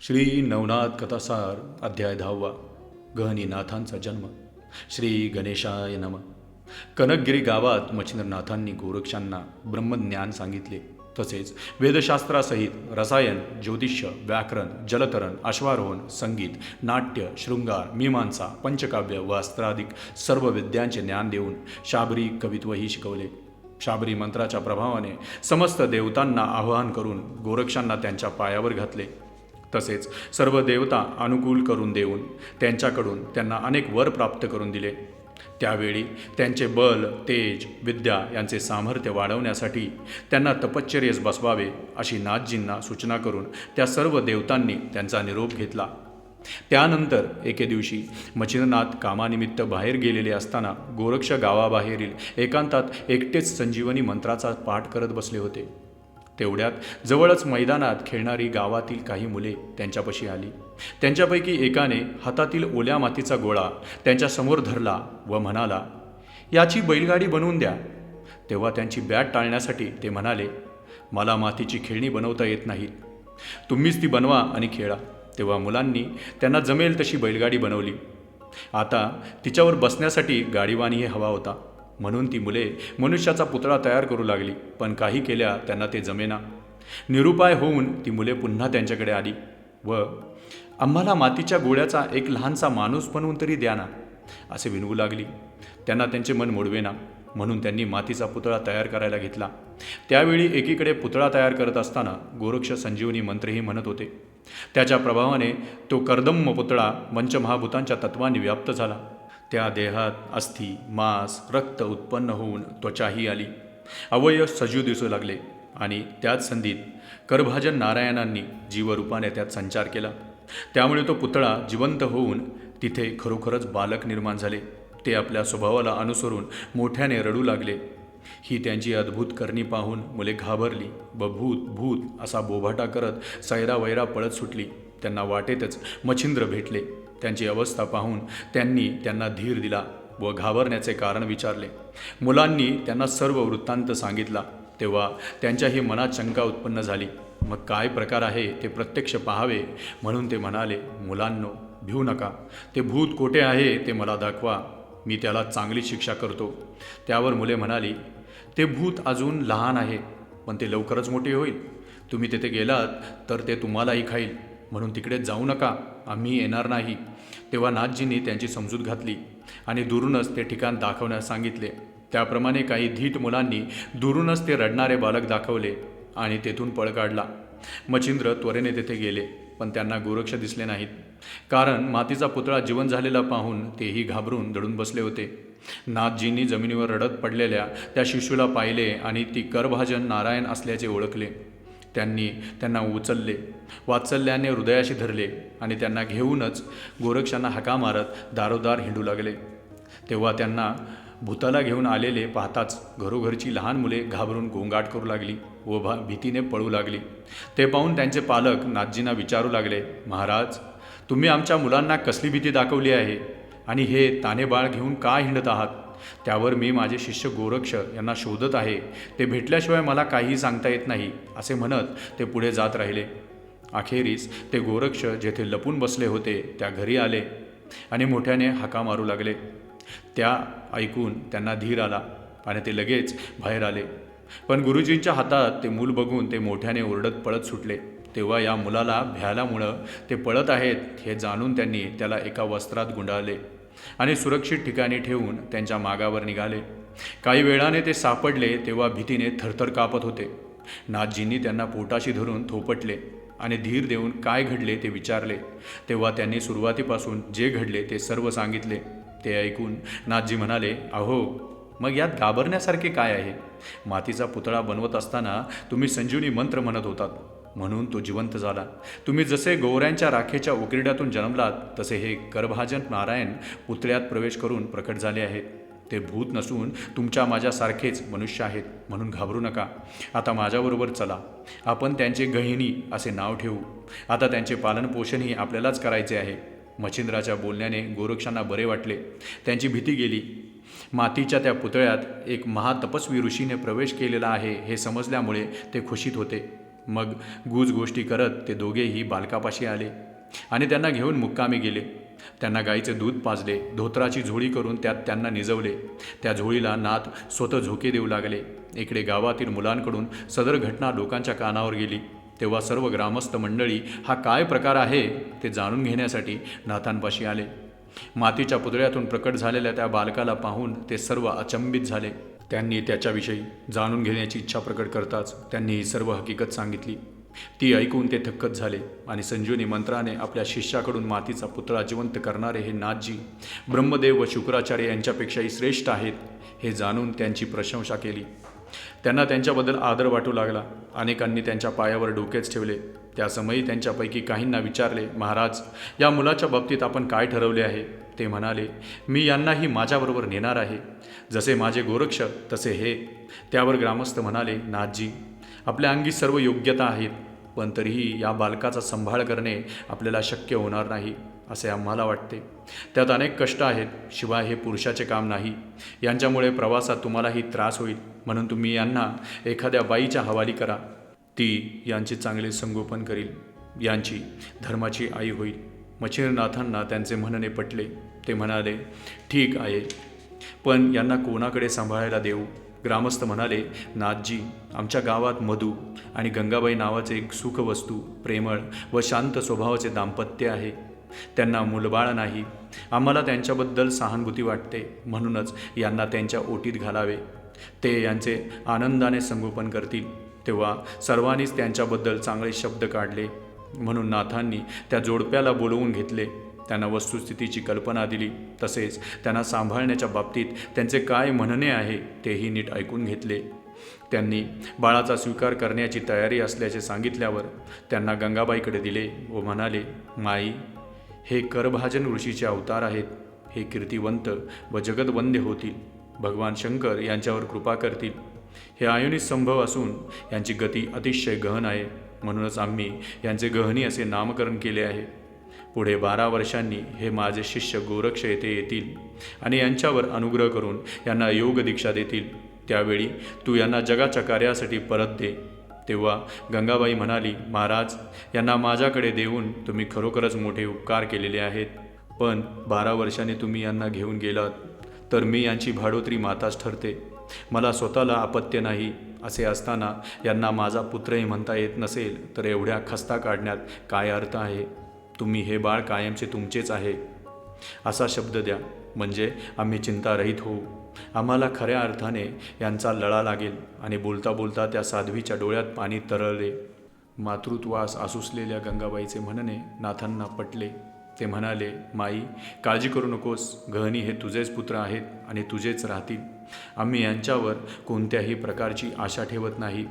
श्री नवनाथ कथासार अध्याय 10 गहनीनाथांचा जन्म. श्री गणेशाय नम. कनकगिरी गावात मच्छिंद्रनाथांनी गोरक्षांना ब्रह्मज्ञान सांगितले. तसेच वेदशास्त्रासहित रसायन, ज्योतिष्य, व्याकरण, जलतरण, अश्वारोहण, संगीत, नाट्य, शृंगार, मीमांसा, पंचकाव्य व अस्त्रादिक सर्व विद्यांचे ज्ञान देऊन शाबरी कवित्वही शिकवले. शाबरी मंत्राच्या प्रभावाने समस्त देवतांना आवाहन करून गोरक्षांना त्यांच्या पायावर घातले. तसेच सर्व देवता अनुकूल करून देऊन त्यांच्याकडून त्यांना अनेक वर प्राप्त करून दिले. त्यावेळी त्यांचे बल, तेज, विद्या यांचे सामर्थ्य वाढवण्यासाठी त्यांना तपश्चर्येस बसवावे अशी नाथजींना सूचना करून त्या सर्व देवतांनी त्यांचा निरोप घेतला. त्यानंतर एके दिवशी मच्छिंद्रनाथ कामानिमित्त बाहेर गेलेले असताना गोरक्ष गावाबाहेरील एकांतात एकटेच संजीवनी मंत्राचा पाठ करत बसले होते. तेवढ्यात जवळच मैदानात खेळणारी गावातील काही मुले त्यांच्यापाशी आली. त्यांच्यापैकी एकाने हातातील ओल्या मातीचा गोळा त्यांच्यासमोर धरला व म्हणाला, याची बैलगाडी बनवून द्या. तेव्हा त्यांची बॅट टाळण्यासाठी ते म्हणाले, मला मातीची खेळणी बनवता येत नाहीत, तुम्हीच ती बनवा आणि खेळा. तेव्हा मुलांनी त्यांना जमेल तशी बैलगाडी बनवली. आता तिच्यावर बसण्यासाठी गाडीवानीही हवा होता, म्हणून ती मुले मनुष्याचा पुतळा तयार करू लागली. पण काही केल्या त्यांना ते जमेना. निरुपाय होऊन ती मुले पुन्हा त्यांच्याकडे आली व आम्हाला मातीच्या गोळ्याचा एक लहानसा माणूस बनवून तरी द्या ना, असे विनवू लागली. त्यांना त्यांचे मन मोडवेना, म्हणून त्यांनी मातीचा पुतळा तयार करायला घेतला. त्यावेळी एकीकडे पुतळा तयार करत असताना गोरक्ष संजीवनी मंत्रही म्हणत होते. त्याच्या प्रभावाने तो कर्दम्य पुतळा पंचमहाभूतांच्या तत्वांनी व्याप्त झाला. त्या देहात अस्थि, मांस, रक्त उत्पन्न होऊन त्वचाही आली. अवयव सजीव दिसू लागले आणि त्याच संधीत करभाजन नारायणांनी जीवरूपाने त्यात संचार केला. त्यामुळे तो पुतळा जिवंत होऊन तिथे खरोखरच बालक निर्माण झाले. ते आपल्या स्वभावाला अनुसरून मोठ्याने रडू लागले. ही त्यांची अद्भुत करणी पाहून मुले घाबरली व भूत भूत असा बोभाटा करत सैरावैरा पळत सुटली. त्यांना वाटेतच मच्छिंद्र भेटले. त्यांची अवस्था पाहून त्यांनी त्यांना धीर दिला व घाबरण्याचे कारण विचारले. मुलांनी त्यांना सर्व वृत्तांत सांगितला. तेव्हा त्यांच्याही मनात शंका उत्पन्न झाली. मग काय प्रकार आहे ते प्रत्यक्ष पाहावे म्हणून ते म्हणाले, मुलांनो, भिवू नका. ते भूत कोठे आहे ते मला दाखवा, मी त्याला चांगली शिक्षा करतो. त्यावर मुले म्हणाली, ते भूत अजून लहान आहे, पण ते लवकरच मोठे होईल. तुम्ही तेथे गेलात तर ते तुम्हालाही खाईल, म्हणून तिकडे जाऊ नका, आम्ही येणार नाही. तेव्हा नाथजींनी त्यांची समजूत घातली आणि दुरूनच ते ठिकाण दाखवण्यास सांगितले. त्याप्रमाणे काही धीट मुलांनी दुरूनच ते रडणारे बालक दाखवले आणि तेथून पळ काढला. मच्छिंद्र त्वरेने तेथे गेले, पण त्यांना गोरक्ष दिसले नाहीत. कारण मातीचा पुतळा जिवंत झालेला पाहून तेही घाबरून दडून बसले होते. नाथजींनी जमिनीवर रडत पडलेल्या त्या शिशूला पाहिले आणि ती करभाजन नारायण असल्याचे ओळखले. त्यांनी त्यांना उचलले, वात्सल्याने हृदयाशी धरले आणि त्यांना घेऊनच गोरक्षांना हाका मारत दारोदार हिंडू लागले. तेव्हा त्यांना भूताला घेऊन आलेले पाहताच घरोघरची लहान मुले घाबरून गोंगाट करू लागली व भीतीने पळू लागली. ते पाहून त्यांचे पालक नाथजींना विचारू लागले, महाराज, तुम्ही आमच्या मुलांना कसली भीती दाखवली आहे आणि हे ताने बाळ घेऊन का हिंडत आहात? त्यावर मी माझे शिष्य गोरक्ष यांना शोधत आहे, ते भेटल्याशिवाय मला काहीही सांगता येत नाही, असे म्हणत ते पुढे जात राहिले. अखेरीस ते गोरक्ष जेथे लपून बसले होते त्या घरी आले आणि मोठ्याने हाका मारू लागले. त्या ऐकून त्यांना धीर आला आणि ते लगेच बाहेर आले. पण गुरुजींच्या हातात ते मूल बघून ते मोठ्याने ओरडत पळत सुटले. तेव्हा या मुलाला भ्याल्यामुळं ते पळत आहेत हे जाणून त्यांनी त्याला एका वस्त्रात गुंडाळले आणि सुरक्षित ठिकाणी ठेवून त्यांच्या मागावर निघाले. काही वेळाने ते सापडले तेव्हा भीतीने थरथर कापत होते. नाथजींनी त्यांना पोटाशी धरून थोपटले आणि धीर देऊन काय घडले ते विचारले. तेव्हा त्यांनी सुरुवातीपासून जे घडले ते सर्व सांगितले. ते ऐकून नाथजी म्हणाले, अहो, मग यात घाबरण्यासारखे काय आहे? मातीचा पुतळा बनवत असताना तुम्ही संजीवनी मंत्र म्हणत होतात, म्हणून तो जिवंत झाला. तुम्ही जसे गोवऱ्यांच्या राखेच्या उकिरड्यातून जन्मलात तसे हे करभाजन नारायण पुतळ्यात प्रवेश करून प्रकट झाले आहेत. ते भूत नसून तुमच्या माझ्यासारखेच मनुष्य आहेत, म्हणून घाबरू नका. आता माझ्याबरोबर चला, आपण त्यांचे गहिनी असे नाव ठेवू. आता त्यांचे पालनपोषणही आपल्यालाच करायचे आहे. मच्छिंद्राच्या बोलण्याने गोरक्षांना बरे वाटले. त्यांची भीती गेली. मातीच्या त्या पुतळ्यात एक महातपस्वी ऋषीने प्रवेश केलेला आहे हे समजल्यामुळे ते खुशीत होते. मग गूज गोष्टी करत ते दोघेही बालकापाशी आले आणि त्यांना घेऊन मुक्कामी गेले. त्यांना गाईचे दूध पाजले, धोतराची झोळी करून त्यात त्यांना निजवले. त्या झोळीला नाथ स्वतः झोके देऊ लागले. इकडे गावातील मुलांकडून सदर घटना लोकांच्या कानावर गेली. तेव्हा सर्व ग्रामस्थ मंडळी हा काय प्रकार आहे ते जाणून घेण्यासाठी नाथांपाशी आले. मातीच्या पुतळ्यातून प्रकट झालेल्या त्या बालकाला पाहून ते सर्व अचंबित झाले. त्यांनी त्याच्याविषयी जाणून घेण्याची इच्छा प्रकट करताच त्यांनी ही सर्व हकीकत सांगितली. ती ऐकून ते थक्कच झाले आणि संजीवनी मंत्राने आपल्या शिष्याकडून मातीचा पुतळा जिवंत करणारे हे नाथजी ब्रह्मदेव व शुक्राचार्य यांच्यापेक्षाही श्रेष्ठ आहेत हे जाणून त्यांची प्रशंसा केली. त्यांना त्यांच्याबद्दल आदर वाटू लागला. अनेकांनी त्यांच्या पायावर डोकेच ठेवले. त्या समयी त्यांच्यापैकी काहींना विचारले, महाराज, या मुलाच्या बाबतीत आपण काय ठरवले आहे? ते म्हणाले, मी यांनाही माझ्याबरोबर नेणार आहे. जसे माझे गोरक्ष तसे हे. त्यावर ग्रामस्थ म्हणाले, नाथजी, आपल्या अंगी सर्व योग्यता आहेत, पण तरीही या बालकाचा सांभाळ करणे आपल्याला शक्य होणार नाही असे आम्हाला वाटते. त्यात अनेक कष्ट आहेत. शिवाय हे पुरुषाचे काम नाही. यांच्यामुळे प्रवासात तुम्हालाही त्रास होईल. म्हणून तुम्ही यांना एखाद्या बाईच्या हवाली करा. ती यांचे चांगले संगोपन करील. यांची धर्माची आई होईल. मच्छिंद्रनाथांना त्यांचे म्हणणे पटले. ते म्हणाले, ठीक आहे, पण यांना कोणाकडे सांभाळायला देऊ? ग्रामस्थ म्हणाले, नाथजी, आमच्या गावात मधू आणि गंगाबाई नावाचे एक सुखवस्तू, प्रेमळ व शांत स्वभावाचे दाम्पत्य आहे. त्यांना मुलबाळ नाही. आम्हाला त्यांच्याबद्दल सहानुभूती वाटते. म्हणूनच यांना त्यांच्या ओटीत घालावे. ते यांचे आनंदाने संगोपन करतील. तेव्हा सर्वांनीच त्यांच्याबद्दल चांगले शब्द काढले. म्हणून नाथांनी त्या जोडप्याला बोलवून घेतले. त्यांना वस्तुस्थितीची कल्पना दिली. तसेच त्यांना सांभाळण्याच्या बाबतीत त्यांचे काय म्हणणे आहे तेही नीट ऐकून घेतले. त्यांनी बाळाचा स्वीकार करण्याची तयारी असल्याचे सांगितल्यावर त्यांना गंगाबाईकडे दिले व म्हणाले, माई, हे करभाजन ऋषीचे अवतार आहेत. हे कीर्तिवंत व जगदवंद्य होतील. भगवान शंकर यांच्यावर कृपा करतील. हे आयोनिक संभव असून यांची गती अतिशय गहन आहे. म्हणूनच आम्ही यांचे गहनी असे नामकरण केले आहे. पुढे 12 वर्षांनी हे माझे शिष्य गोरक्ष येथे येतील आणि यांच्यावर अनुग्रह करून यांना योग दीक्षा देतील. त्यावेळी तू यांना जगाच्या कार्यासाठी परत दे. तेव्हा गंगाबाई म्हणाली, महाराज, यांना माझ्याकडे देऊन तुम्ही खरोखरच मोठे उपकार केलेले आहेत. पण 12 वर्षांनी तुम्ही यांना घेऊन गेलात तर मी यांची भाडोत्री माताच ठरते. मला स्वतःला अपत्य नाही. असे असताना यांना माझा पुत्रही म्हणता येत नसेल तर एवढ्या खस्ता काढण्यात काय अर्थ आहे? तुम्ही हे बाळ कायमचे तुमचेच आहे असा शब्द द्या, म्हणजे आम्ही चिंतारहित होऊ. आम्हाला खऱ्या अर्थाने यांचा लळा लागेल. आणि बोलता बोलता त्या साध्वीच्या डोळ्यात पाणी तरळले. मातृत्वास आसुसलेल्या गंगाबाईचे म्हणणे नाथांना पटले. ते म्हणाले, माई, काळजी करू नकोस. गहनी हे तुझेच पुत्र आहेत आणि तुझेच राहतील. आम्ही यांच्यावर कोणत्याही प्रकारची आशा ठेवत नाही.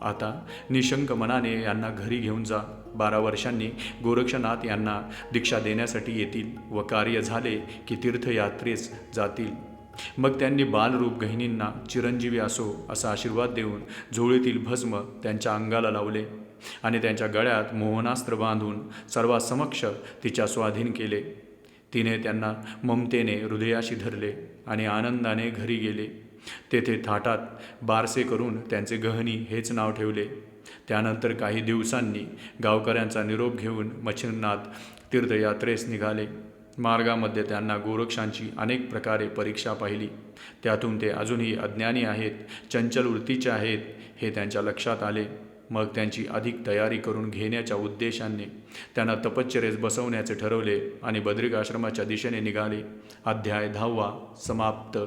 आता निशंक मनाने यांना घरी घेऊन जा. 12 वर्षांनी गोरक्षनाथ यांना दीक्षा देण्यासाठी येतील व कार्य झाले की तीर्थयात्रेस जातील. मग त्यांनी बालरूप गहिनींना चिरंजीवी असो असा आशीर्वाद देऊन झोळीतील भस्म त्यांच्या अंगाला लावले आणि त्यांच्या गळ्यात मोहनास्त्र बांधून सर्वांसमक्ष तिच्या स्वाधीन केले. तिने त्यांना ममतेने हृदयाशी धरले आणि आनंदाने घरी गेले. तेथे थाटात बारसे करून त्यांचे गहनी हेच नाव ठेवले. त्यानंतर काही दिवसांनी गावकऱ्यांचा निरोप घेऊन मच्छिंद्रनाथ तीर्थयात्रेस निघाले. मार्गामध्ये त्यांना गोरक्षांची अनेक प्रकारे परीक्षा पाहिली. त्यातून ते अजूनही अज्ञानी आहेत, चंचल वृत्तीचे आहेत हे त्यांच्या लक्षात आले. मग त्यांची अधिक तयारी करून घेण्याच्या उद्देशाने त्यांना तपश्चर्येस बसवण्याचे ठरवले आणि बद्रिक आश्रमाच्या दिशेने निघाले. अध्याय 10 समाप्त.